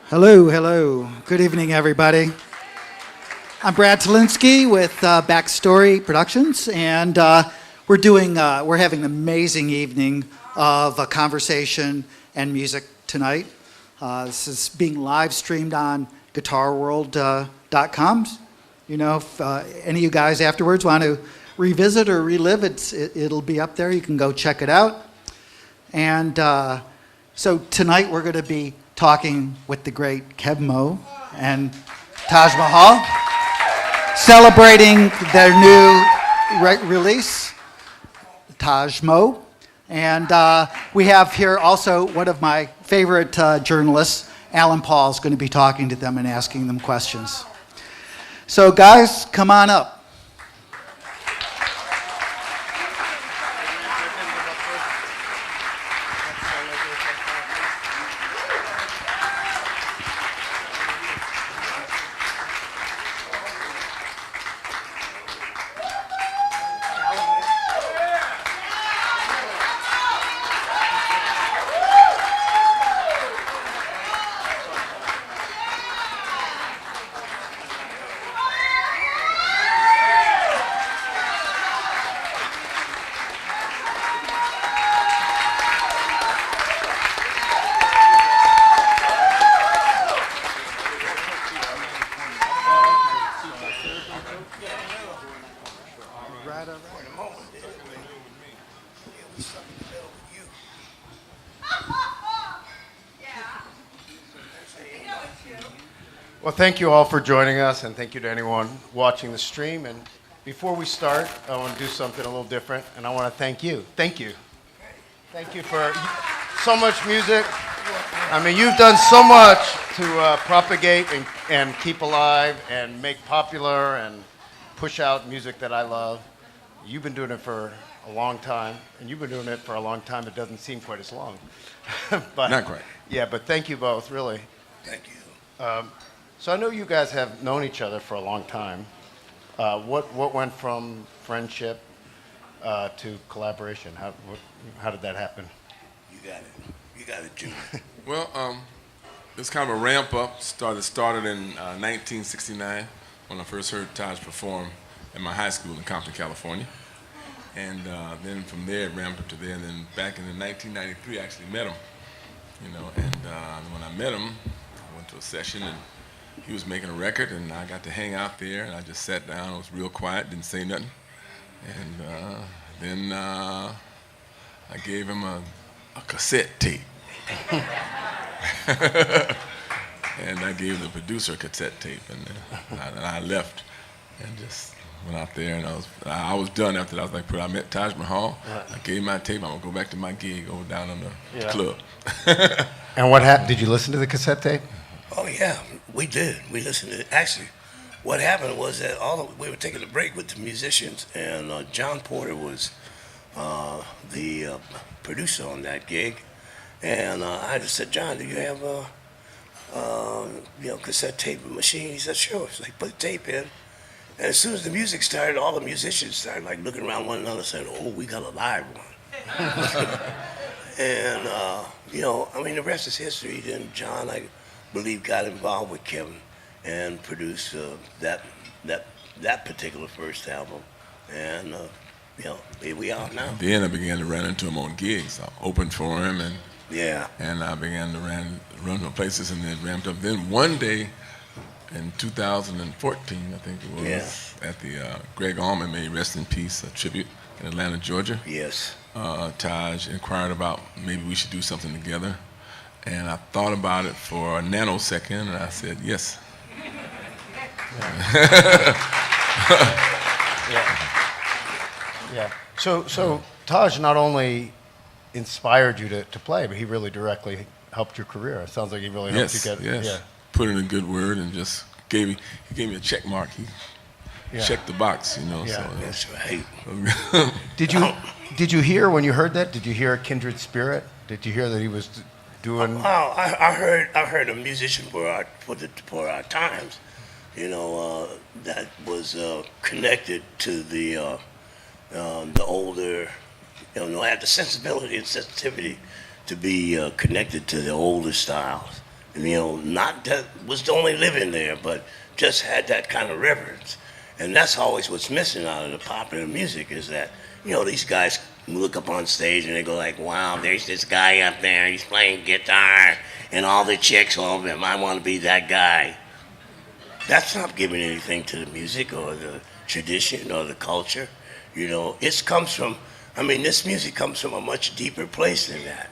Hello, hello. Good evening, everybody. I'm Brad Talinsky with BackStory Productions, and we're having an amazing evening of conversation and music tonight. This is being live streamed on GuitarWorld.com. You know, if any of you guys afterwards want to revisit or relive it, it'll be up there. You can go check it out. And so tonight we're going to be talking with the great Kev Mo and Taj Mahal, celebrating their new release, Taj Mo. And we have here also one of my favorite journalists, Alan Paul, is going to be talking to them and asking them questions. So guys, come on up. Well, thank you all for joining us, and thank you to anyone watching the stream. And before we start, I want to do something a little different, and I want to thank you. Thank you. Thank you for so much music. I mean, you've done so much to propagate and keep alive and make popular and push out music that I love. You've been doing it for a long time, and you've been doing it for a long time. It doesn't seem quite as long. But, not quite. Yeah, but thank you both, really. Thank you. So I know you guys have known each other for a long time. What went from friendship to collaboration? How did that happen? You got it. You got it, Junior. Well, it's kind of a ramp up. Started in 1969 when I first heard Taj perform at my high school in Compton, California. And then from there it ramped up to there. And then back in 1993 I actually met him. You know, and when I met him, I went to a session and he was making a record, and I got to hang out there, and I just sat down. I was real quiet, didn't say nothing. And then I gave him a cassette tape. And I gave the producer a cassette tape, and I left and just went out there, and I was done after that. I was like, I met Taj Mahal. I gave him my tape. I'm going to go back to my gig over down on the club. And what happened? Did you listen to the cassette tape? Oh, yeah, we did. We listened to it. Actually, what happened was that we were taking a break with the musicians, and John Porter was the producer on that gig. And I just said, John, do you have a cassette tape machine? He said, sure. So they put the tape in. And as soon as the music started, all the musicians started like looking around one another saying, oh, we got a live one. And, I mean, the rest is history. Then John, I believe, got involved with Kevin and produced that particular first album. And, here we are now. Then I began to run into him on gigs. I opened for him, Yeah. and I began to run to places, and then ramped up. Then one day in 2014, I think it was, at the Greg Allman, may he rest in peace, a tribute in Atlanta, Georgia. Yes. Taj inquired about maybe we should do something together. And I thought about it for a nanosecond, and I said, yes. Yeah. So Taj not only inspired you to play, but he really directly helped your career. It sounds like he really helped you get. Yes. Yeah. Put in a good word and just gave me a check mark. He checked the box, you know. Yeah. So, That's right. Did you hear when you heard that? Did you hear a kindred spirit? Did you hear that he was doing? Oh, I heard a musician for our times, that was connected to the older, had the sensibility and sensitivity to be connected to the older styles. not that was only living there, but just had that kind of reverence. And that's always what's missing out of the popular music is that, these guys look up on stage and they go like, wow, there's this guy up there, he's playing guitar, and all the chicks all of them, I want to be that guy. That's not giving anything to the music or the tradition or the culture. This music comes from a much deeper place than that,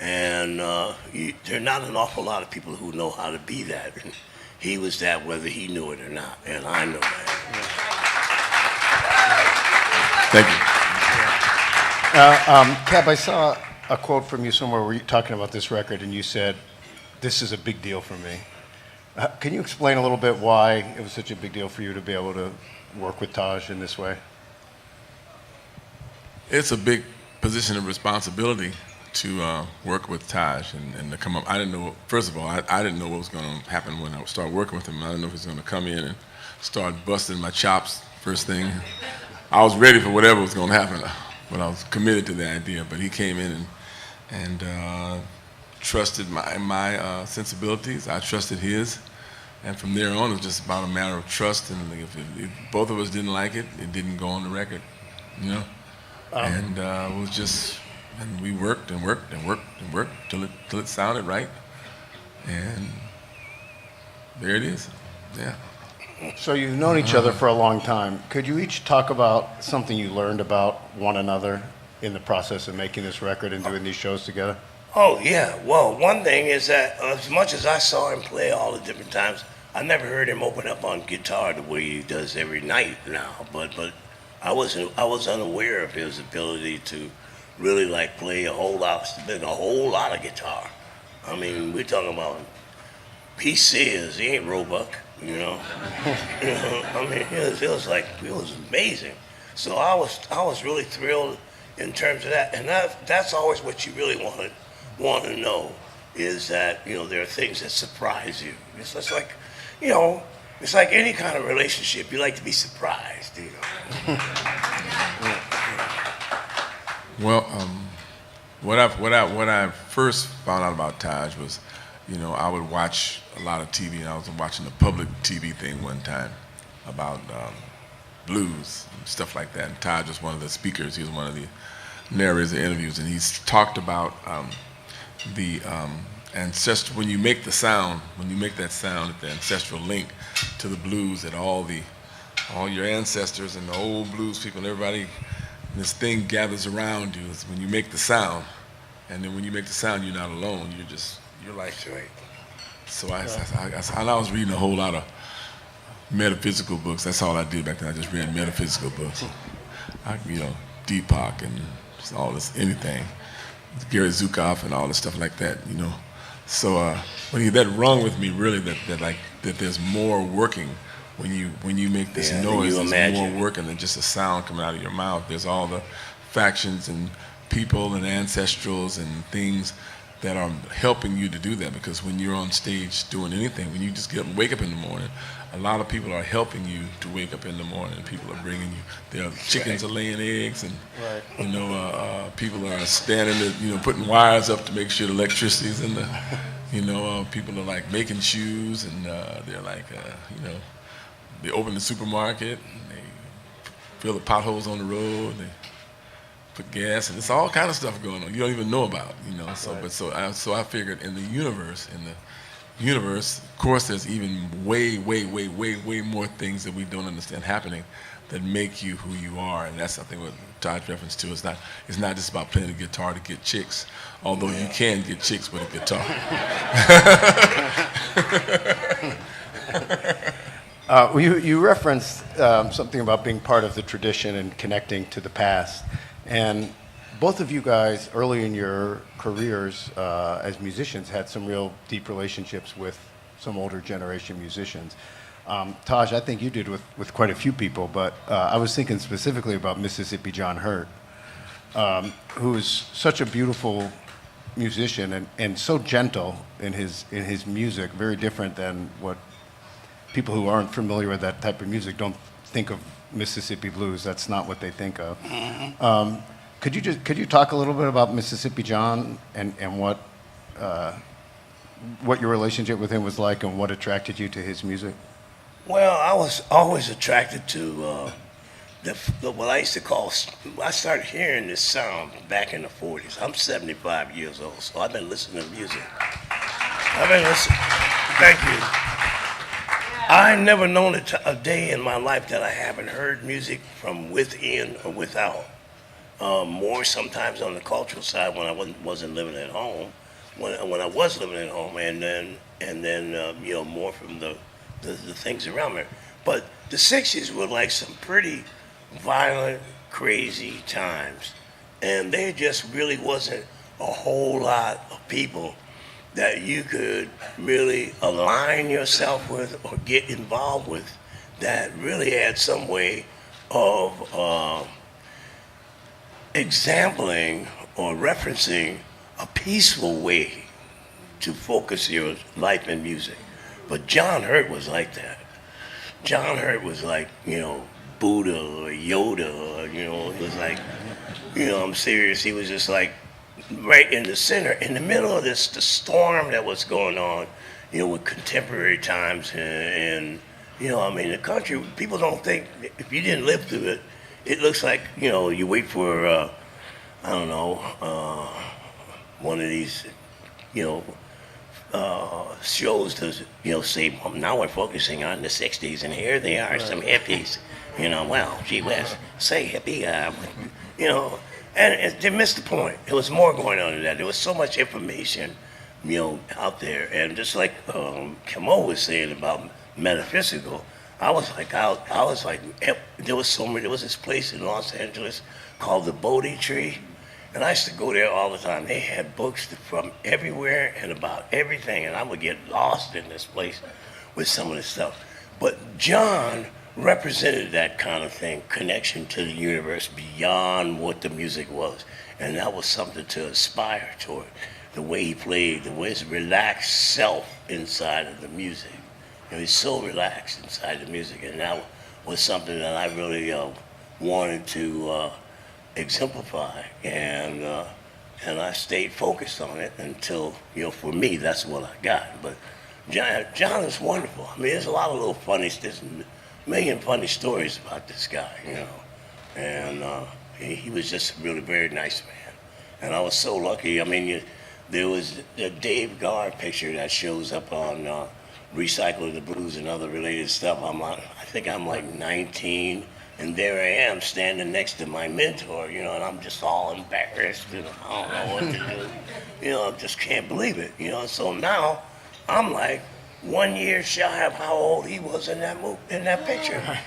And there are not an awful lot of people who know how to be that. And he was that whether he knew it or not, and I know that. Thank you. Cab, I saw a quote from you somewhere where you were talking about this record, and you said, "This is a big deal for me." Can you explain a little bit why it was such a big deal for you to be able to work with Taj in this way? It's a big position of responsibility to work with Taj and to come up. I didn't know, first of all, I didn't know what was going to happen when I started working with him. I didn't know if he was going to come in and start busting my chops first thing. I was ready for whatever was going to happen, but I was committed to the idea. But he came in and trusted my sensibilities. I trusted his. And from there on, it was just about a matter of trust. And if both of us didn't like it, it didn't go on the record, And it was just, and we worked and worked and worked and worked till it sounded right. And there it is. Yeah. So you've known each other for a long time. Could you each talk about something you learned about one another in the process of making this record and doing these shows together? Oh, yeah. Well, one thing is that as much as I saw him play all the different times, I never heard him open up on guitar the way he does every night now. But I was unaware of his ability to really play a whole lot of guitar. I mean, we're talking about he ain't Roebuck, I mean, it was amazing. So I was really thrilled in terms of that, and that's always what you really want to know is that there are things that surprise you. It's just like it's like any kind of relationship. You like to be surprised, Well, what I first found out about Taj was, I would watch a lot of TV, and I was watching a public TV thing one time about blues and stuff like that. And Taj was one of the speakers. He was one of the narrators of interviews, and he's talked about the ancestral. When you make that sound, the ancestral link to the blues, that all your ancestors and the old blues people and everybody, this thing gathers around you. Is when you make the sound, and then when you make the sound, you're not alone. You're like, right. So I was reading a whole lot of metaphysical books. That's all I did back then. I just read metaphysical books. Deepak and just all this, anything. Gary Zukav and all this stuff like that, So that rung with me really that there's more working when you make this noise. There's more working than just a sound coming out of your mouth. There's all the factions and people and ancestrals and things that are helping you to do that, because when you're on stage doing anything, when you just get up and wake up in the morning, a lot of people are helping you to wake up in the morning. People are bringing you, chickens are laying eggs, and people are standing there, putting wires up to make sure the electricity's in the, people are making shoes, and they're they open the supermarket, and they fill the potholes on the road, they put gas, and it's all kind of stuff going on you don't even know about, So I figured in the universe, of course, there's even way more things that we don't understand happening that make you who you are, and that's, I think, what Todd's reference to. It's not just about playing the guitar to get chicks, although you can get chicks with a guitar. You referenced something about being part of the tradition and connecting to the past. And both of you guys, early in your careers as musicians, had some real deep relationships with some older generation musicians. Taj, I think you did with quite a few people, but I was thinking specifically about Mississippi John Hurt, who's such a beautiful musician and so gentle in his music, very different than what people who aren't familiar with that type of music don't think of Mississippi blues. That's not what they think of. Mm-hmm. Could you talk a little bit about Mississippi John and what what your relationship with him was like and what attracted you to his music? Well, I was always attracted to what I used to call, I started hearing this sound back in the 40s. I'm 75 years old, so I've been listening to music. I've been listening, thank you. I never known a day in my life that I haven't heard music from within or without. More sometimes on the cultural side when I wasn't living at home, when I was living at home, and then you know, more from the things around me. But the 60s were like some pretty violent, crazy times, and there just really wasn't a whole lot of people that you could really align yourself with or get involved with that really had some way of exempling or referencing a peaceful way to focus your life in music. But John Hurt was like that. John Hurt was like, you know, Buddha or Yoda, or, you know, it was like, you know, I'm serious. He was just like right in the center, in the middle of the storm that was going on, you know, with contemporary times and you know, I mean, the country, people don't think, if you didn't live through it, it looks like, you know, you wait for, I don't know, one of these, you know, shows to, you know, say, well, now we're focusing on the 60s, and here they are, some hippies. You know, well, gee whiz, say hippie, you know, and they missed the point. There was more going on than that. There was so much information, you know, out there. And just like Kimo was saying about metaphysical, I was like, there was this place in Los Angeles called the Bodhi Tree. And I used to go there all the time. They had books from everywhere and about everything. And I would get lost in this place with some of this stuff. But John represented that kind of thing, connection to the universe beyond what the music was. And that was something to aspire toward. The way he played, the way his relaxed self inside of the music. You know, he's so relaxed inside the music. And that was something that I really wanted to exemplify. And I stayed focused on it until, you know, for me, that's what I got. But John is wonderful. I mean, there's a lot of little funny, there's a million funny stories about this guy, you know. And he was just a really very nice man. And I was so lucky. I mean, there was a Dave Garr picture that shows up on Recycle the Blues and other related stuff. I think I'm like 19, and there I am standing next to my mentor, you know, and I'm just all embarrassed, you know, I don't know what to do. You know, I just can't believe it, you know. So now I'm like 1 year shy of how old he was in that picture,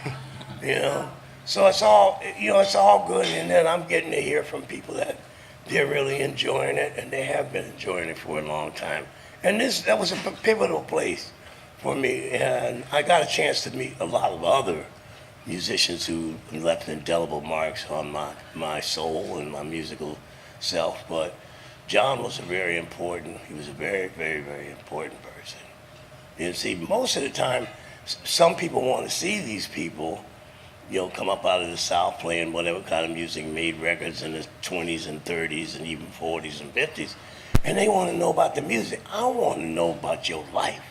you know. So it's all, you know, it's all good, and then I'm getting to hear from people that they're really enjoying it, and they have been enjoying it for a long time. And that was a pivotal place for me, and I got a chance to meet a lot of other musicians who left indelible marks on my soul and my musical self. But John was he was a very, very, very important person. You see, most of the time, some people want to see these people, you know, come up out of the South playing whatever kind of music, made records in the 20s and 30s and even 40s and 50s, and they want to know about the music. I want to know about your life.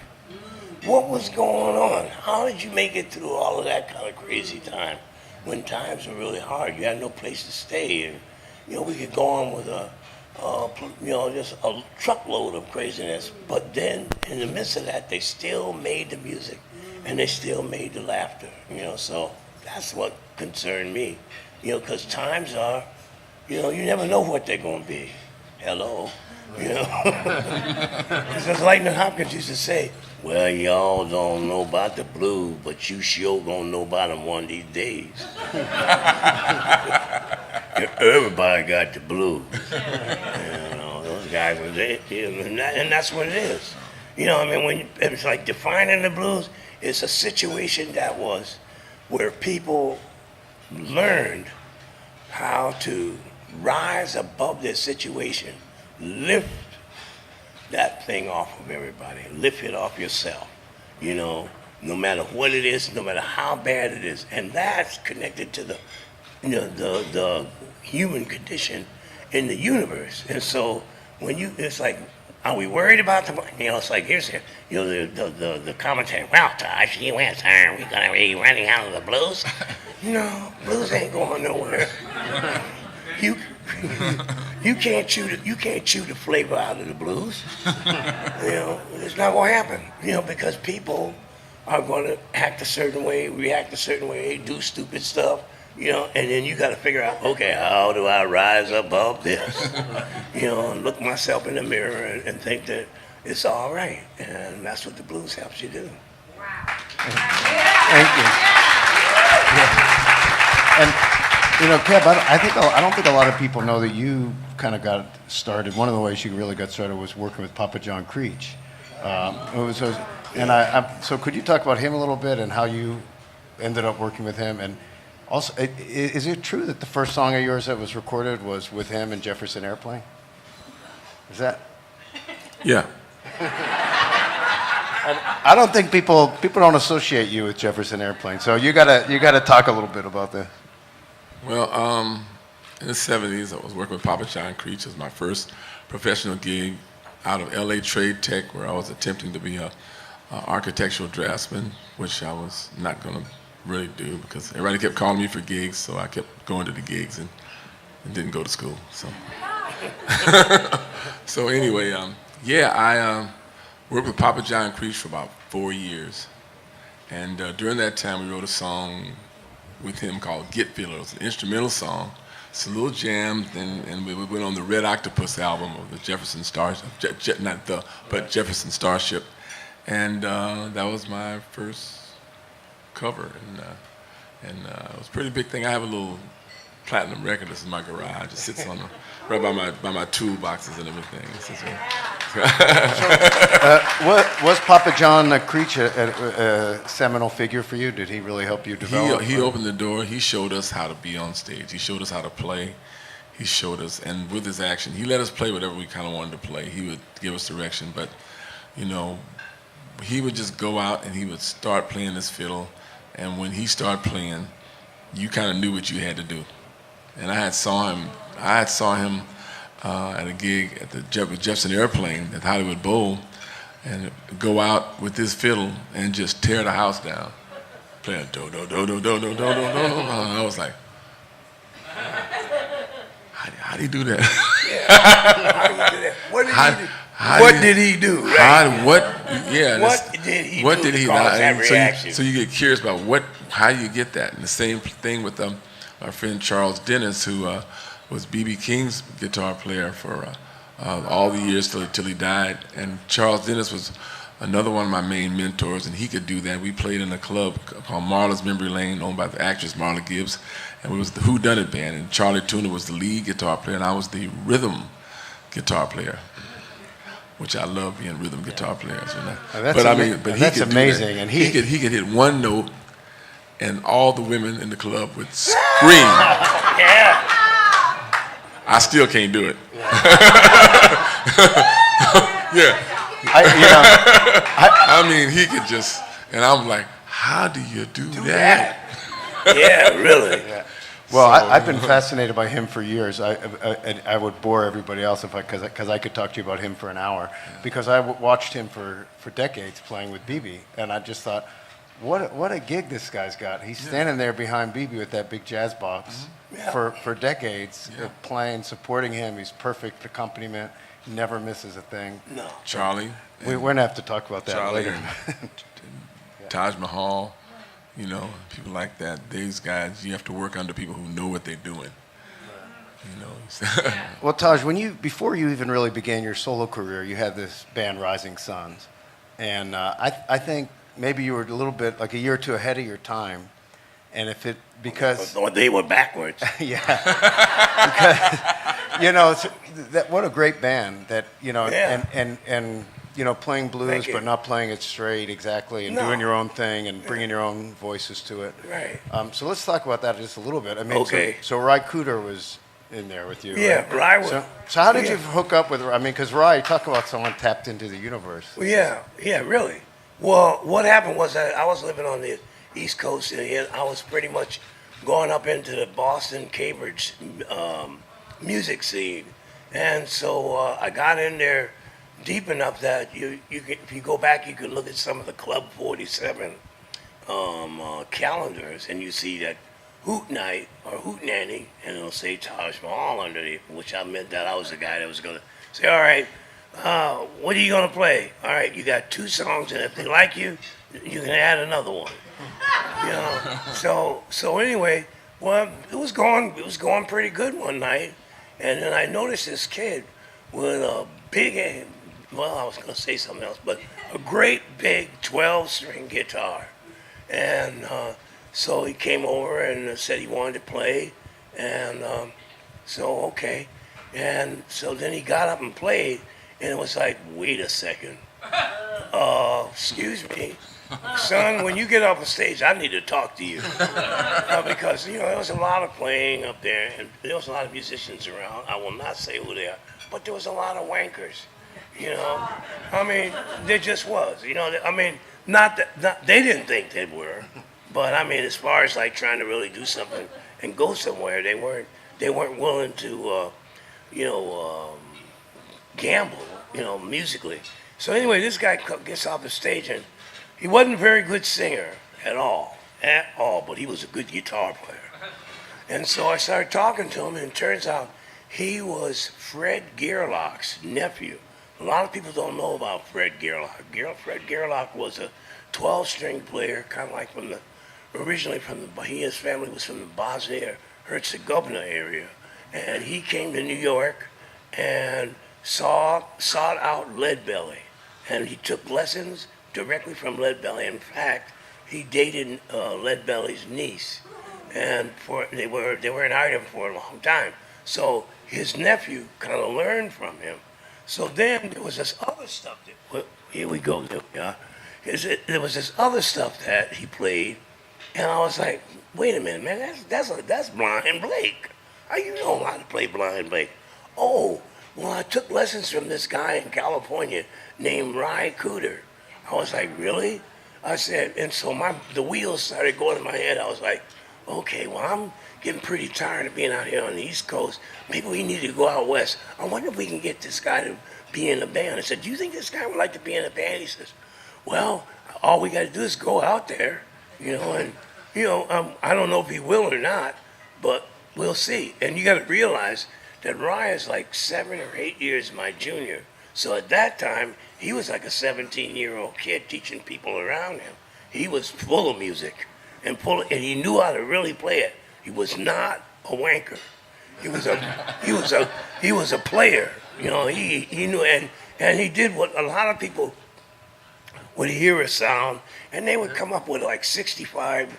What was going on? How did you make it through all of that kind of crazy time when times were really hard? You had no place to stay, and you know, we could go on with you know, just a truckload of craziness. But then, in the midst of that, they still made the music, and they still made the laughter. You know, so that's what concerned me. You know, because times are, you know, you never know what they're going to be. Hello, you know. It's just like Hopkins used to say, well, y'all don't know about the blues, but you sure gonna know about them one of these days. Everybody got the blues. You know, those guys were there, and that's what it is. You know, I mean, when it's like defining the blues, it's a situation that was where people learned how to rise above their situation, lift that thing off of everybody, lift it off yourself, you know, no matter what it is, no matter how bad it is. And that's connected to the, you know, the human condition in the universe. And so when it's like Are we worried about the money? You know, it's like here's the commentary. Well, Taj, you answer. We're gonna be running out of the blues. No, blues ain't going nowhere. You you can't chew the flavor out of the blues. You know, it's not gonna happen. You know, because people are gonna act a certain way, react a certain way, do stupid stuff. You know, and then you got to figure out, okay, how do I rise above this? You know, and look myself in the mirror and think that it's all right. And that's what the blues helps you do. Thank you. Yeah. And you know, Kev, I don't think a lot of people know that you kind of got started. One of the ways you really got started was working with Papa John Creech. So could you talk about him a little bit and how you ended up working with him? And also, is it true that the first song of yours that was recorded was with him and Jefferson Airplane? Is that? Yeah. I don't think people don't associate you with Jefferson Airplane. So you gotta talk a little bit about that. Well, in the 70s, I was working with Papa John Creech. It was my first professional gig out of LA Trade Tech, where I was attempting to be a architectural draftsman, which I was not going to really do because everybody kept calling me for gigs, so I kept going to the gigs and didn't go to school. So, so anyway, I worked with Papa John Creech for about 4 years, and during that time we wrote a song with him called Get Filler. It was an instrumental song. It's a little jam, and we went on the Red Octopus album of the Jefferson Starship, Jefferson Starship, and that was my first cover, and it was a pretty big thing. I have a little platinum record that's in my garage. It sits on right by my toolboxes and everything. Was Papa John Creech a seminal figure for you? Did he really help you develop? He opened the door. He showed us how to be on stage. He showed us how to play. He showed us, and with his action, he let us play whatever we kind of wanted to play. He would give us direction, but you know, he would just go out and he would start playing this fiddle, and when he started playing, you kind of knew what you had to do. And I saw him at a gig at the Jefferson Airplane at Hollywood Bowl, and go out with this fiddle and just tear the house down, playing do do do do do do do do do. And I was like, how do you do that? Yeah. How do you do that? What did he do? Right? What did he do? That reaction? So you get curious about how you get that. And the same thing with our friend Charles Dennis, who was B.B. King's guitar player for all the years till he died. And Charles Dennis was another one of my main mentors, and he could do that. We played in a club called Marla's Memory Lane, owned by the actress Marla Gibbs, and we was the Who Done It band. And Charlie Tuna was the lead guitar player, and I was the rhythm guitar player, which I love being rhythm guitar players. That's amazing. And he could hit one note, and all the women in the club would scream. Yeah. I still can't do it. Yeah. I mean, he could just, and I'm like, how do you do that? Yeah, really. Yeah. Well, I've been fascinated by him for years. I would bore everybody else because I could talk to you about him for an hour, because I watched him for decades playing with BB, and I just thought, what a gig this guy's got. He's standing there behind BB with that big jazz box for decades, playing, supporting him. He's perfect accompaniment. He never misses a thing. No. Charlie. We're going to have to talk about that Charlie later. And Taj Mahal, you know, people like that. These guys, you have to work under people who know what they're doing. You know. Well, Taj, before you even really began your solo career, you had this band Rising Suns, and I think maybe you were a little bit like a year or two ahead of your time, and because they were backwards. Yeah, because you know what a great band that and you know, playing blues but not playing it straight exactly, and doing your own thing and bringing your own voices to it. Right. So let's talk about that just a little bit. I mean, okay. So Ry Cooder was in there with you. Yeah, right? Ry was. So how did you hook up with? I mean, because Ry, talk about someone tapped into the universe. Well, yeah, really. Well, what happened was that I was living on the East Coast, and I was pretty much going up into the Boston, Cambridge music scene, and so I got in there deep enough that if you go back, you could look at some of the Club 47 calendars, and you see that Hoot Night or Hoot Nanny, and it'll say Taj Mahal underneath, which I meant that I was the guy that was going to say, all right, what are you going to play? All right, you got 2 songs, and if they like you can add another one. You know, so anyway, well, it was going pretty good one night, and then I noticed this kid with a big, well, I was going to say something else, but a great big 12-string guitar, and so he came over and said he wanted to play, and so okay, and so then he got up and played, and it was like, wait a second, excuse me. Son, when you get off the stage, I need to talk to you. Because, there was a lot of playing up there, and there was a lot of musicians around. I will not say who they are, but there was a lot of wankers, I mean, there just was, I mean, not they didn't think they were, but I mean, as far as like trying to really do something and go somewhere, they weren't willing to, gamble, musically. So anyway, this guy gets off the stage, and he wasn't a very good singer at all, but he was a good guitar player. And so I started talking to him, and it turns out he was Fred Gerlach's nephew. A lot of people don't know about Fred Gerlach. Fred Gerlach was a 12-string player, kind of like originally his family was from the Bosnia-Herzegovina area. And he came to New York and sought out Leadbelly. And he took lessons directly from Leadbelly. In fact, he dated Leadbelly's niece, and they were an item for a long time. So his nephew kind of learned from him. So then there was this other stuff here we go. Yeah, there was this other stuff that he played, and I was like, wait a minute, man, that's Blind Blake. How you know how to play Blind Blake? Oh, well, I took lessons from this guy in California named Ry Cooder. I was like, really? I said, and so the wheels started going in my head. I was like, okay, well, I'm getting pretty tired of being out here on the East Coast. Maybe we need to go out west. I wonder if we can get this guy to be in a band. I said, do you think this guy would like to be in a band? He says, well, all we got to do is go out there, and, I don't know if he will or not, but we'll see. And you got to realize that Ry is like 7 or 8 years my junior. So at that time, he was like a 17-year-old kid teaching people around him. He was full of music and he knew how to really play it. He was not a wanker. He was a player. He knew, and he did what a lot of people would hear a sound, and they would come up with like 65.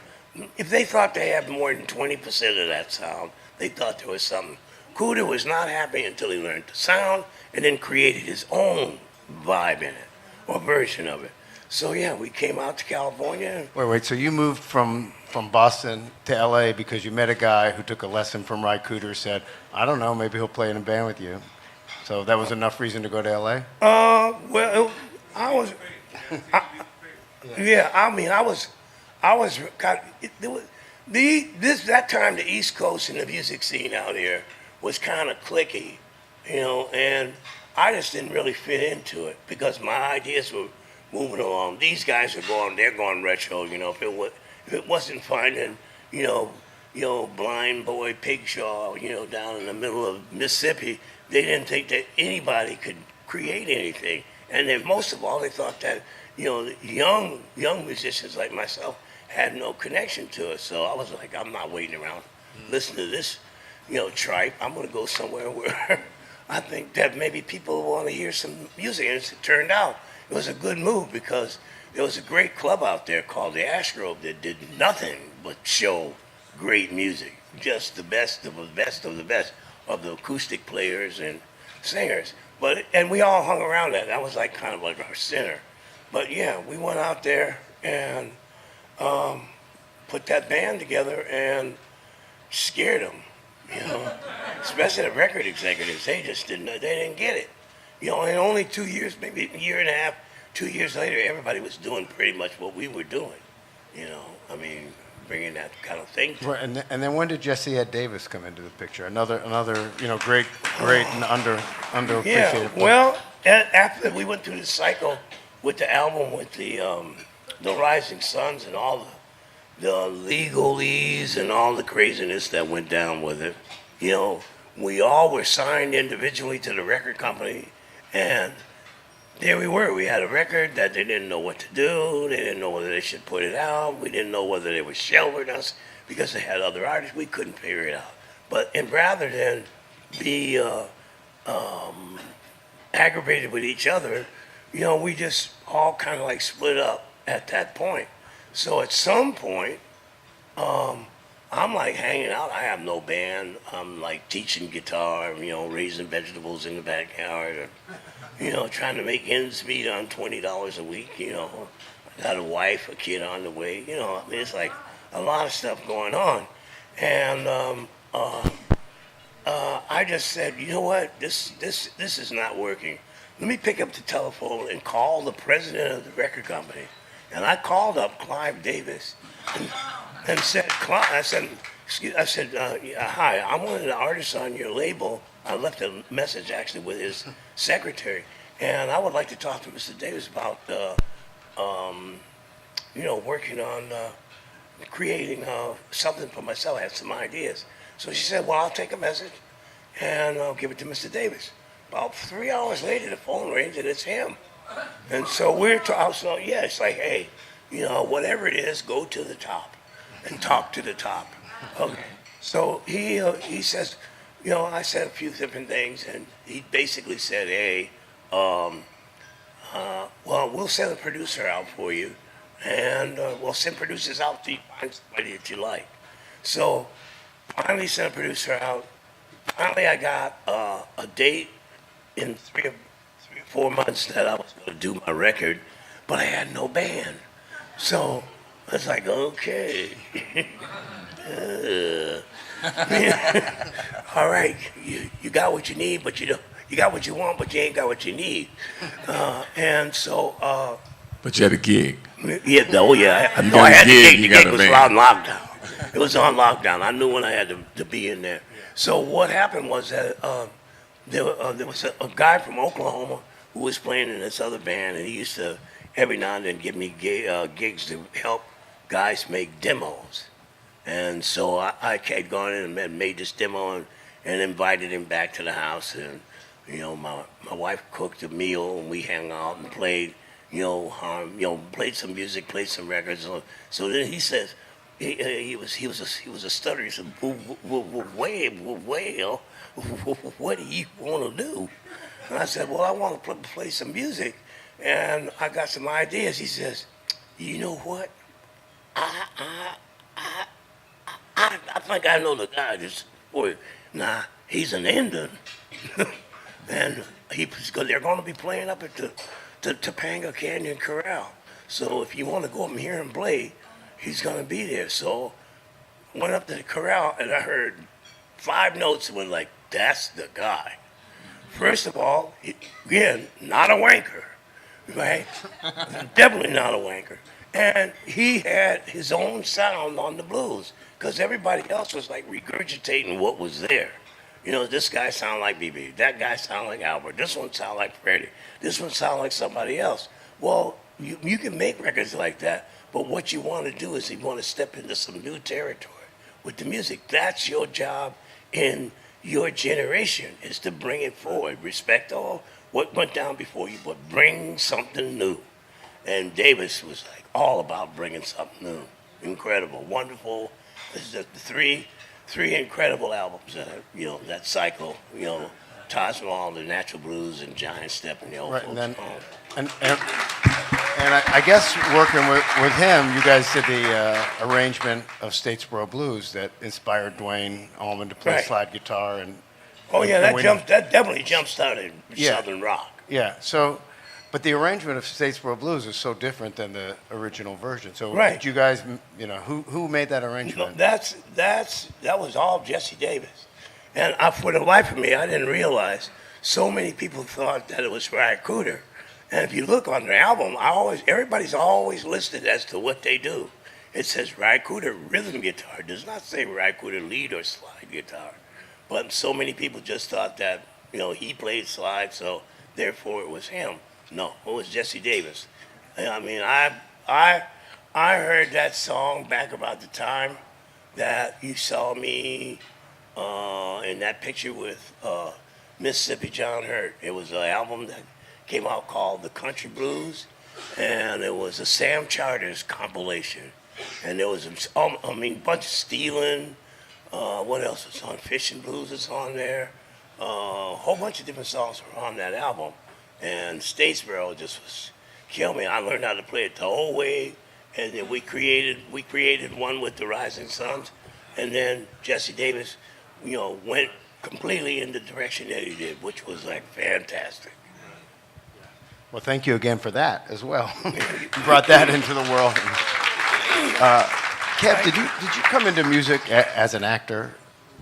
If they thought they had more than 20% of that sound, they thought there was something. Cooder was not happy until he learned the sound and then created his own vibe in it, or version of it. So yeah, we came out to California. Wait, so you moved from Boston to LA because you met a guy who took a lesson from Ry Cooder, said, I don't know, maybe he'll play in a band with you. So that was enough reason to go to LA? Well, that time the East Coast and the music scene out here was kind of cliquey, and I just didn't really fit into it because my ideas were moving along. These guys they're going retro, if it wasn't finding, Blind Boy Pigshaw, down in the middle of Mississippi, they didn't think that anybody could create anything. And then most of all, they thought that, young musicians like myself had no connection to it. So I was like, I'm not waiting around, listen to this, tripe. I'm going to go somewhere where I think that maybe people want to hear some music. And it turned out it was a good move because there was a great club out there called the Ashgrove that did nothing but show great music, just the best of the best of the best of the acoustic players and singers. And we all hung around that. That was like kind of like our center. But yeah, we went out there and put that band together and scared them, especially the record executives. They didn't get it. And only 2 years, maybe a year and a half, 2 years later, everybody was doing pretty much what we were doing. Bringing that kind of thing. Right, and then when did Jesse Ed Davis come into the picture? Another great and underappreciated. Yeah, well, after we went through the cycle with the album with the Rising Suns and all the legalese and all the craziness that went down with it, you know, we all were signed individually to the record company, and there we were. We had a record that they didn't know what to do. They didn't know whether they should put it out. We didn't know whether they were shelving us because they had other artists. We couldn't figure it out. And rather than be aggravated with each other, you know, we just all kind of like split up at that point. So at some point, I'm like hanging out. I have no band. I'm like teaching guitar, you know, raising vegetables in the backyard, or, you know, trying to make ends meet on $20 a week. You know, I got a wife, a kid on the way. You know, I mean, it's like a lot of stuff going on, and I just said, you know what, this is not working. Let me pick up the telephone and call the president of the record company. And I called up Clive Davis and said, hi, I'm one of the artists on your label. I left a message actually with his secretary, and I would like to talk to Mr. Davis about, you know, working on creating something for myself. I had some ideas. So she said, well, I'll take a message and I'll give it to Mr. Davis. About 3 hours later, the phone rings and it's him. And so we're talking, so yeah, it's like, hey, you know, whatever it is, go to the top and talk to the top. Okay. So he says, you know, I said a few different things, and he basically said, hey, well, we'll send a producer out for you, and we'll send producers out to you, find somebody that you like. So finally sent a producer out. Finally, I got a date in 3 or 4 months that I was going to do my record, but I had no band. So I was like, okay. All right, you got what you need, but you got what you want, but you ain't got what you need. And so. But you had a gig. Yeah, I You know I got a had the gig, gig. you The got gig a was band. on lockdown. It was on lockdown. I knew when I had to be in there. So what happened was that there was a guy from Oklahoma who was playing in this other band, and he used to every now and then give me gigs to help guys make demos. And so I had gone in and made this demo and invited him back to the house. And, you know, my wife cooked a meal, and we hung out and played, played some music, played some records. So then he says, he was a stutterer. He said, well, what do you want to do? And I said, well, I want to play some music, and I got some ideas. He says, you know what? I think I know the guy that's for you. Nah, he's an Indian, and they're going to be playing up at the Topanga Canyon Corral. So if you want to go up and hear him play, he's going to be there. So I went up to the corral, and I heard 5 notes and went like, that's the guy. First of all, again, not a wanker, right? Definitely not a wanker. And he had his own sound on the blues, because everybody else was like regurgitating what was there. You know, this guy sound like BB, that guy sound like Albert, this one sound like Freddie, this one sound like somebody else. Well, you can make records like that, but what you want to do is you want to step into some new territory with the music. That's your job in your generation, is to bring it forward. Respect all what went down before you, but bring something new. And Davis was like all about bringing something new. Incredible, wonderful. This is the three incredible albums. You know, that cycle. You know, Taj Mahal, the Natural Blues, and Giant Step in the Old Right, Folks' and then, Home. and I guess working with him, you guys did the arrangement of Statesboro Blues that inspired Dwayne Allman to play Right. slide guitar and. Oh yeah, and that definitely jump started Yeah. Southern rock. Yeah. So, but the arrangement of Statesboro Blues is so different than the original version. So, Right. did you guys, you know, who made that No, arrangement? that was all Jesse Davis, and for the life of me, I didn't realize so many people thought that it was Ry Cooder. And if you look on the album, everybody's always listed as to what they do. It says Ry Cooder rhythm guitar. It does not say Ry Cooder lead or slide guitar. But so many people just thought that, you know, he played slide, so therefore it was him. No, it was Jesse Davis. I mean, I heard that song back about the time that you saw me in that picture with Mississippi John Hurt. It was an album that came out called The Country Blues, and it was a Sam Charters compilation. And there was, a bunch of stealing. What else was on? Fishing Blues is on there. A whole bunch of different songs were on that album. And Statesboro just was killing me. I learned how to play it the whole way, and then we created one with the Rising Suns, and then Jesse Davis, went completely in the direction that he did, which was like fantastic. Well, thank you again for that as well. You brought that into the world. Kev, did you come into music as an actor?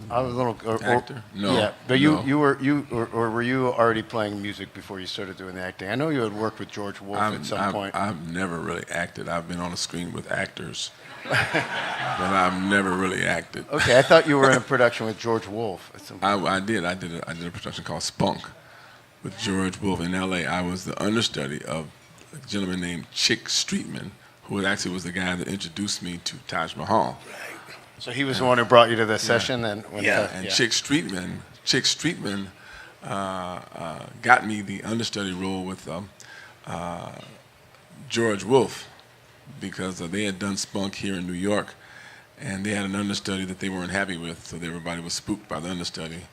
I was a little Actor? No. Yeah, but no. were you already playing music before you started doing the acting? I know you had worked with George Wolfe at some point. I've never really acted. I've been on a screen with actors, but I've never really acted. Okay, I thought you were in a production with George Wolfe at some point. I did a production called Spunk with George Wolfe in L.A. I was the understudy of a gentleman named Chick Streetman, who actually was the guy that introduced me to Taj Mahal. So he was the one who brought you to the session, and Chick Streetman got me the understudy role with George Wolfe because they had done Spunk here in New York, and they had an understudy that they weren't happy with, so everybody was spooked by the understudy.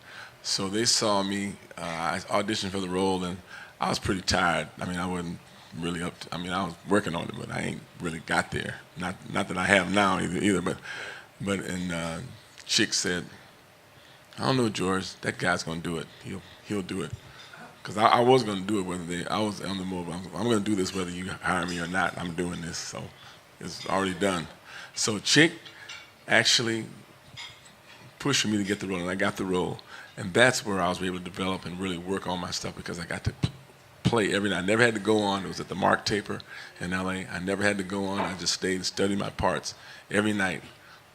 So they saw me. I auditioned for the role, and I was pretty tired. I mean, I wasn't really up to. I mean, I was working on it, but I ain't really got there. Not that I have now either, but. Chick said, I don't know, George, that guy's going to do it. He'll do it. Because I was going to do it I was on the move. I'm going to do this whether you hire me or not. I'm doing this, so it's already done. So Chick actually pushed me to get the role, and I got the role. And that's where I was able to develop and really work on my stuff because I got to play every night. I never had to go on. It was at the Mark Taper in L.A. I never had to go on. I just stayed and studied my parts every night.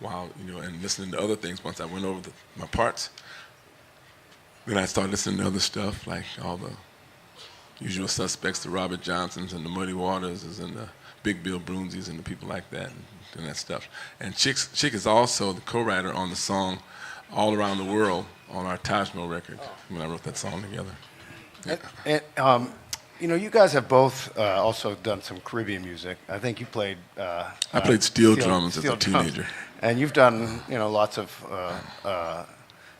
While and listening to other things. Once I went over my parts, then I started listening to other stuff like all the usual suspects, the Robert Johnsons and the Muddy Waters and the Big Bill Broonsies and the people like that and that stuff. And Chick is also the co-writer on the song "All Around the World" on our Taj Mahal record when I wrote that song together. Yeah. And, you guys have both also done some Caribbean music. I think you played. I played steel drums as a teenager. And you've done, lots of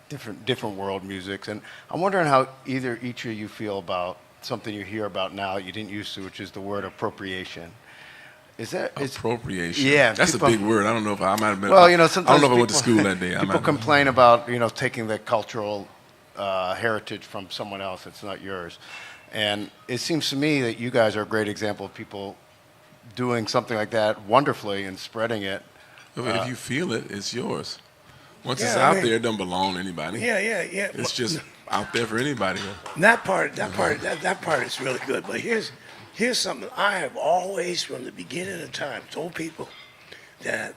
different world musics. And I'm wondering how each of you feel about something you hear about now that you didn't used to, which is the word appropriation. Is that appropriation? Yeah, that's a big word. I don't know if I might have been. Well, sometimes I don't know if I went to school that day. People complain about taking the cultural heritage from someone else. It's not yours. And it seems to me that you guys are a great example of people doing something like that wonderfully and spreading it. If you feel it, it's yours. Once it's out there, it doesn't belong to anybody. Yeah. It's just out there for anybody. That part is really good. But here's something I have always, from the beginning of time, told people that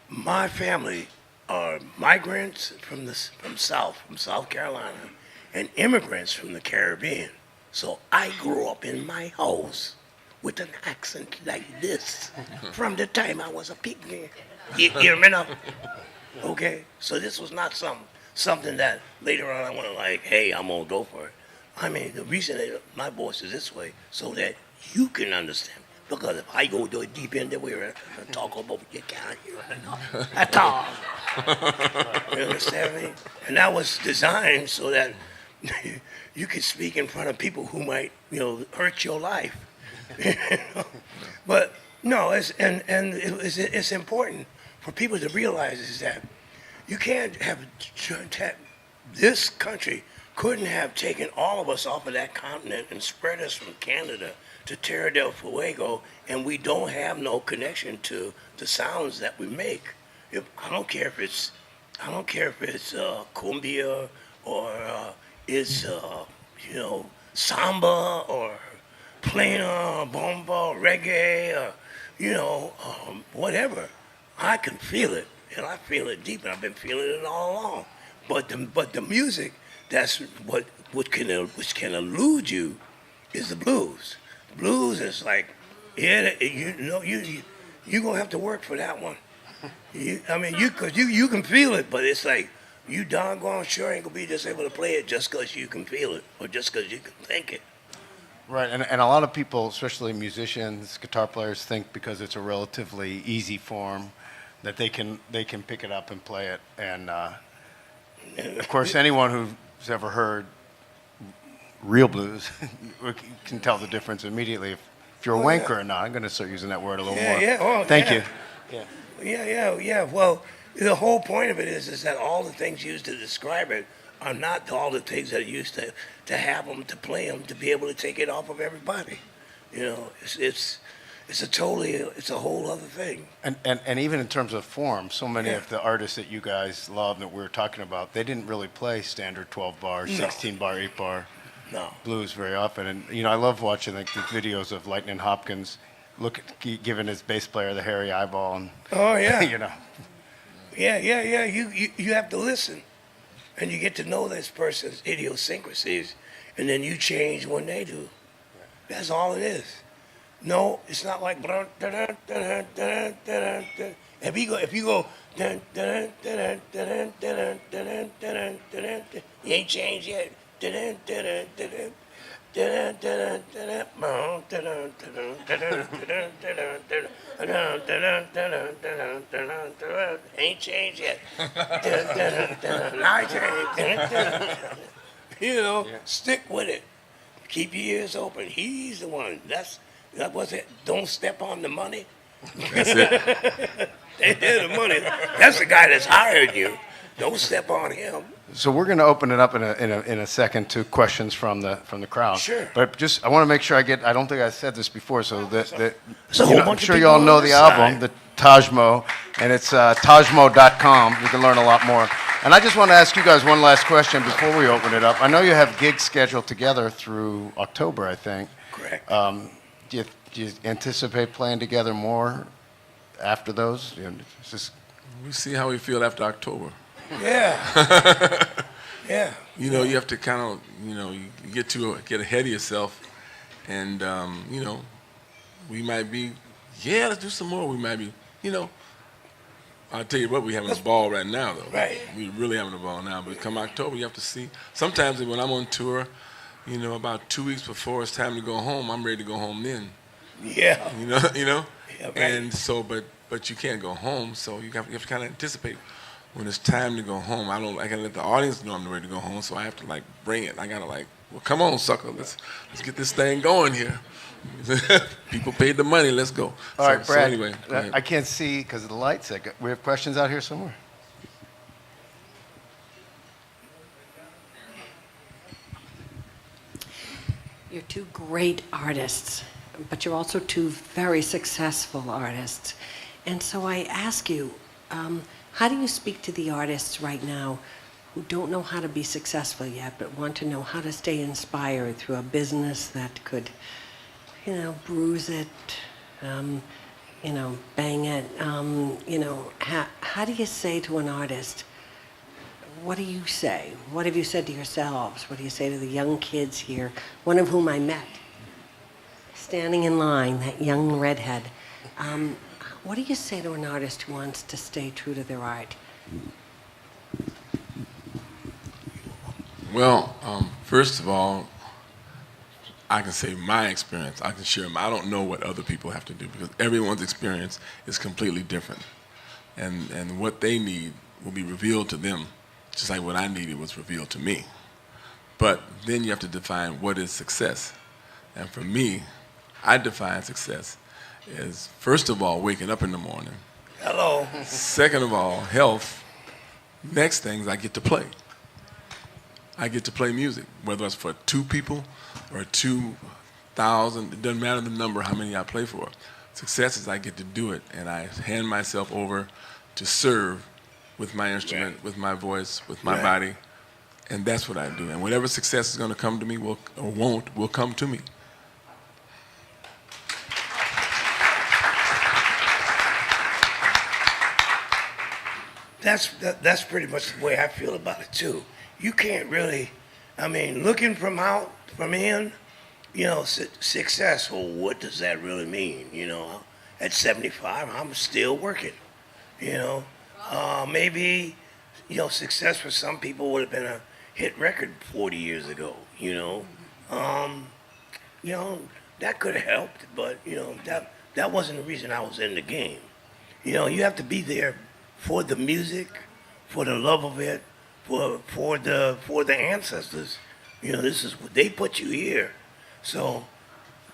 my family are migrants from South Carolina, and immigrants from the Caribbean. So I grew up in my house with an accent like this from the time I was a pygmy. You hear me now? Okay, so this was not something that later on I went like, hey, I'm gonna go for it. I mean, the reason that my voice is this way so that you can understand. Because if I go to a deep end that we're talk about, you can't hear it at all. You understand me? And that was designed so that you could speak in front of people who might, hurt your life. But no, it's important for people to realize is that you can't have this country couldn't have taken all of us off of that continent and spread us from Canada to Terra del Fuego, and we don't have no connection to the sounds that we make. I don't care if it's cumbia or it's samba or plena, bomba, reggae, or whatever. I can feel it, and I feel it deep, and I've been feeling it all along. But the music, that's which can elude you is the blues. The blues is like, yeah, you gonna have to work for that one. You can feel it, but it's like you doggone sure ain't gonna be just able to play it just 'cause you can feel it or just 'cause you can think it. Right, and a lot of people, especially musicians, guitar players, think because it's a relatively easy form that they can pick it up and play it. And of course, anyone who's ever heard real blues can tell the difference immediately if you're a wanker or not. I'm going to start using that word a little more. Yeah. Oh, Thank yeah. you. Yeah. Well, the whole point of it is that all the things used to describe it are not all the things that are used to have them, to play them, to be able to take it off of everybody. You know, it's a whole other thing. And even in terms of form, so many Yeah. of the artists that you guys love that we were talking about, they didn't really play standard 12 bar, 16 bar, 8 bar No. blues very often. And I love watching the videos of Lightning Hopkins giving his bass player the hairy eyeball, and Oh yeah. Yeah. You have to listen, and you get to know this person's idiosyncrasies, and then you change when they do. That's all it is. No, it's not like if you go you ain't changed yet. Ain't changed yet. Stick with it. Keep your ears open. He's the one. That was it. Don't step on the money. That's it. They're the money. That's the guy that's hired you. Don't step on him. So we're going to open it up in a second to questions from the crowd. Sure. But I want to make sure I don't think I said this before, so that There's a whole bunch I'm of sure you people all on know this the album, side. the Tajmo, and it's tajmo.com. You can learn a lot more. And I just want to ask you guys one last question before we open it up. I know you have gigs scheduled together through October, I think. Correct. Do you anticipate playing together more after those? It's just, We see how we feel after October. Yeah. Yeah. You have to kind of, you get ahead of yourself, and we might be, let's do some more. We might be, I'll tell you what, we're having a ball right now, though. Right. We're really having a ball now. But come October, you have to see. Sometimes when I'm on tour, about 2 weeks before it's time to go home, I'm ready to go home then. Yeah. Yeah, right. And so, but you can't go home, so you have to kind of anticipate when it's time to go home. I gotta let the audience know I'm ready to go home, so I have to bring it. I gotta well, come on, sucker, let's get this thing going here. People paid the money, let's go. all right, Brad. So anyway, go ahead. I can't see because of the lights. We have questions out here somewhere. You're two great artists, but you're also two very successful artists. And so I ask you, how do you speak to the artists right now who don't know how to be successful yet, but want to know how to stay inspired through a business that could, bruise it, bang it? How do you say to an artist, what do you say? What have you said to yourselves? What do you say to the young kids here, one of whom I met, standing in line, that young redhead? What do you say to an artist who wants to stay true to their art? Well, first of all, I can say my experience. I can share them. I don't know what other people have to do because everyone's experience is completely different. And what they need will be revealed to them, just like what I needed was revealed to me. But then you have to define what is success. And for me, I define success as, first of all, waking up in the morning. Hello. Second of all, health. Next thing is I get to play. I get to play music, whether it's for 2 people or 2,000. It doesn't matter the number, how many I play for. Success is I get to do it, and I hand myself over to serve with my instrument, Right. with my voice, with my Right. body, and that's what I do. And whatever success is going to come to me will come to me. That's pretty much the way I feel about it too. You can't really, looking from in, success. Well, what does that really mean? At 75, I'm still working. You know, maybe success for some people would have been a hit record 40 years ago. Um, you know, that could have helped, but that wasn't the reason I was in the game. You have to be there for the music, for the love of it, for the ancestors. This is what they put you here. So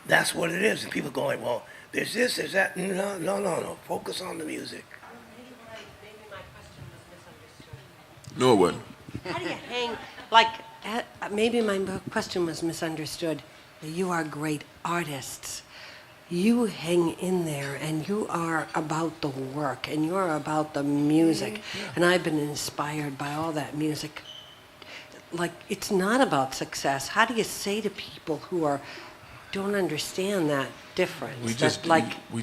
that's what it is. And people go like, well, there's this, there's that. No, no, no, no. Focus on the music. Maybe my question was misunderstood. No, it wasn't. How do you hang, like, maybe my question was misunderstood. You are great artists. You hang in there and you are about the work and you're about the music. And I've been inspired by all that music. Like, it's not about success. How do you say to people who don't understand that difference? We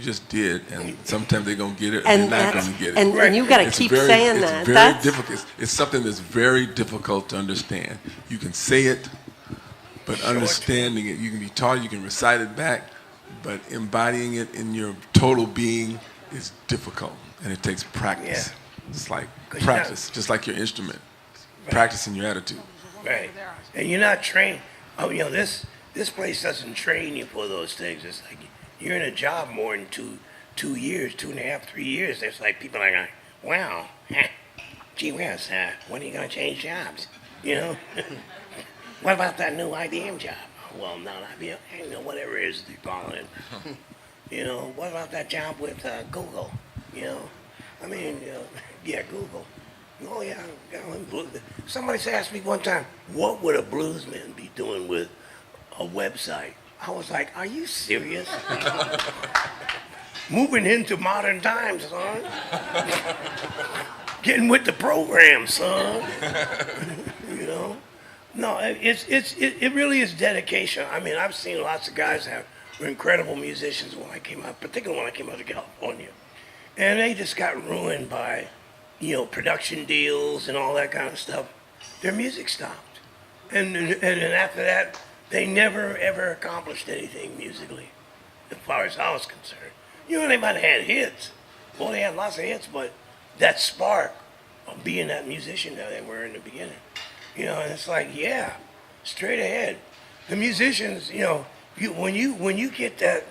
just did, and sometimes they're gonna get it, and and they're not gonna get it. And you got to It's keep very- saying that. It's very difficult. It's something that's very difficult to understand. You can say it, but understanding it, you can be taught, you can recite it back, but embodying it in your total being is difficult, and it takes practice. Yeah. It's like 'Cause practice, just like your instrument, practicing your attitude. Right. And you're not trained. Oh, this place doesn't train you for those things. It's like you're in a job more than two years, 2.5, 3 years. It's like people are like, wow, gee whiz, when are you gonna change jobs? What about that new IBM job? Well, not IBM, whatever it is they're calling it. What about that job with Google? Yeah, Google. Oh yeah, somebody asked me one time, what would a bluesman be doing with a website? I was like, are you serious? Moving into modern times, son. Getting with the program, son. No, it really is dedication. I mean, I've seen lots of guys that were incredible musicians particularly when I came out to California. And they just got ruined by production deals and all that kind of stuff. Their music stopped. And after that, they never, ever accomplished anything musically, as far as I was concerned. They might have had hits. Well, they had lots of hits, but that spark of being that musician that they were in the beginning. And it's like, yeah, straight ahead. The musicians, when you get that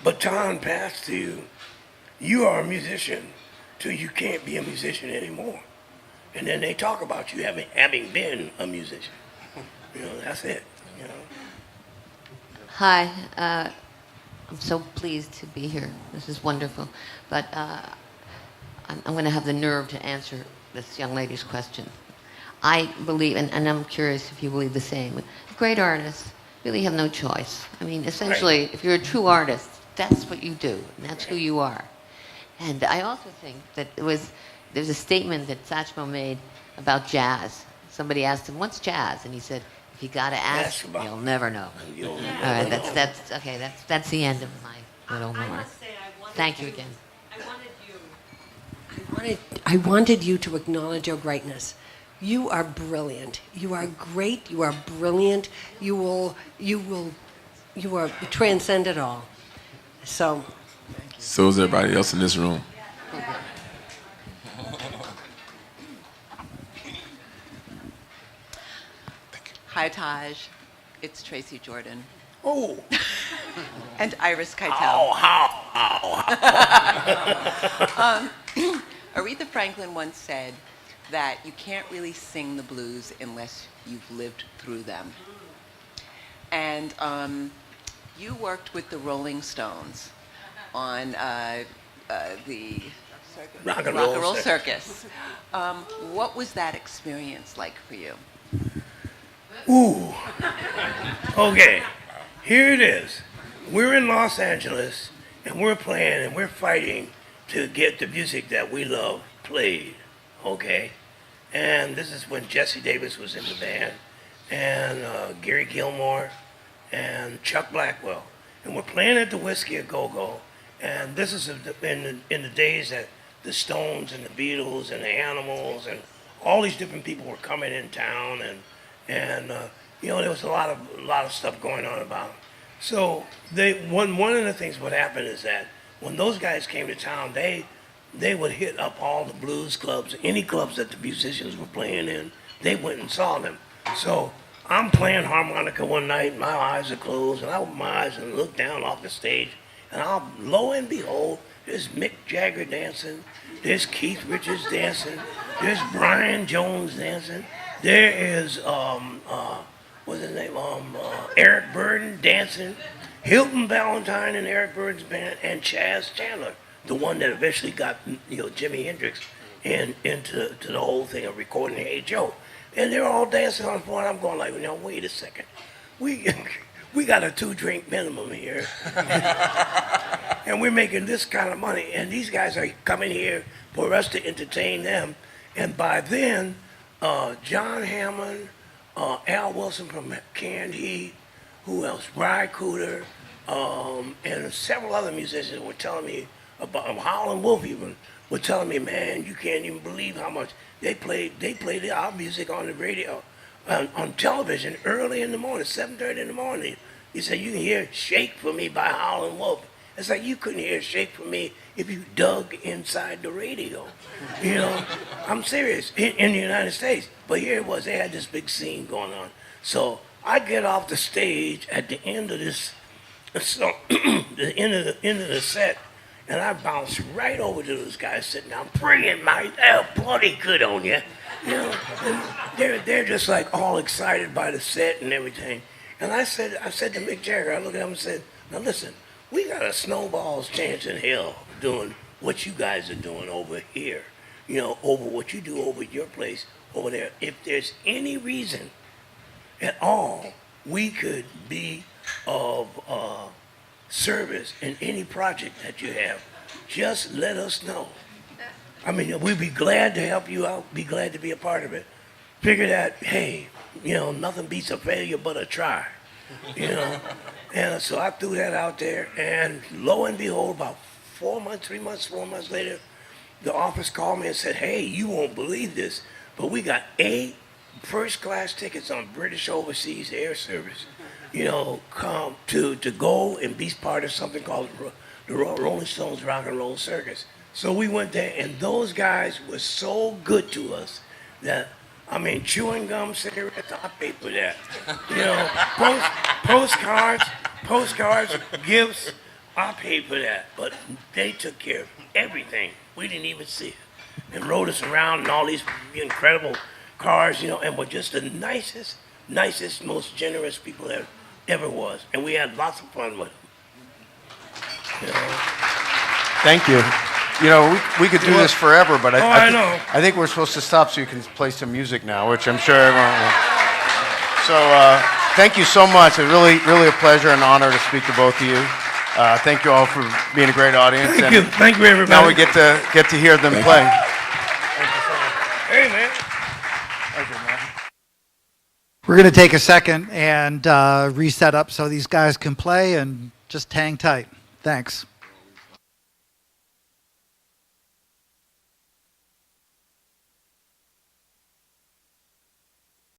baton passed to you, you are a musician till you can't be a musician anymore. And then they talk about you having been a musician. That's it. Hi, I'm so pleased to be here. This is wonderful. But I'm going to have the nerve to answer this young lady's question. I believe, and I'm curious if you believe the same, great artists really have no choice. I mean, essentially, if you're a true artist, that's what you do, and that's who you are. And I also think that there's a statement that Satchmo made about jazz. Somebody asked him, what's jazz? And he said, if you gotta ask, you'll never know. All right, that's the end of my little remark. Thank you again. I wanted you to acknowledge your greatness. You are brilliant. You are great. You are brilliant. You are transcend it all. So is everybody else in this room. Hi, Taj. It's Tracy Jordan. Oh. And Iris Keitel. Aretha Franklin once said that you can't really sing the blues unless you've lived through them. And you worked with the Rolling Stones on the Rock and Roll Circus. What was that experience like for you? Ooh. Okay, here it is. We're in Los Angeles, and we're playing, and we're fighting to get the music that we love played, okay? And this is when Jesse Davis was in the band, and Gary Gilmore, and Chuck Blackwell. And we're playing at the Whiskey a Go-Go, and this is in the days that the Stones and the Beatles and the Animals and all these different people were coming in town, and there was a lot of stuff going on about So one of the things what happened is that when those guys came to town, they would hit up all the blues clubs, any clubs that the musicians were playing in. They went and saw them. So I'm playing harmonica one night, my eyes are closed, and I open my eyes and look down off the stage, and lo and behold, there's Mick Jagger dancing, there's Keith Richards dancing, there's Brian Jones dancing, there is what's his name, Eric Burden dancing, Hilton Valentine and Eric Burden's band, and Chaz Chandler, the one that eventually got Jimi Hendrix into the whole thing of recording Hey Joe. And they're all dancing on the floor, and I'm going like, now wait a second. We got a 2-drink minimum here. And we're making this kind of money. And these guys are coming here for us to entertain them. And by then, John Hammond, Al Wilson from Canned Heat, who else? Bry Cooter, and several other musicians were telling me about Mahal and Wolf even were telling me, man, you can't even believe how much they played our music on the radio, on television early in the morning, 7:30 in the morning. He said, you can hear Shake for Me by Howlin' and Wolf. It's like you couldn't hear Shake for Me if you dug inside the radio. I'm serious, in the United States. But here it was, they had this big scene going on. So I get off the stage at the end of this, the end of the set, and I bounce right over to those guys sitting down, bringing my bloody good on you. And they're just like all excited by the set and everything. And I said to Mick Jagger, I looked at him and said, now listen, we got a snowball's chance in hell doing what you guys are doing over here, over what you do over your place over there. If there's any reason at all we could be of service in any project that you have, just let us know. I mean, we'd be glad to help you out, be glad to be a part of it. Figure that, hey, nothing beats a failure but a try, And so I threw that out there, and lo and behold, about 4 months later, the office called me and said, hey, you won't believe this, but we got 8 first-class tickets on British Overseas Air Service, come to go and be part of something called the Rolling Stones Rock and Roll Circus. So we went there, and those guys were so good to us that, chewing gum, cigarettes, I paid for that. Postcards, gifts, I paid for that. But they took care of everything. We didn't even see it. And rode us around in all these incredible cars, and were just the nicest, most generous people there ever was. And we had lots of fun with them. Thank you. We could do this forever, but I know. I think we're supposed to stop so you can play some music now, which I'm sure everyone will. So thank you so much. It's really a pleasure and honor to speak to both of you. Thank you all for being a great audience. Thank you, everybody. Now we get to hear them play. Hey, man. We're going to take a second and reset up so these guys can play, and just hang tight. Thanks.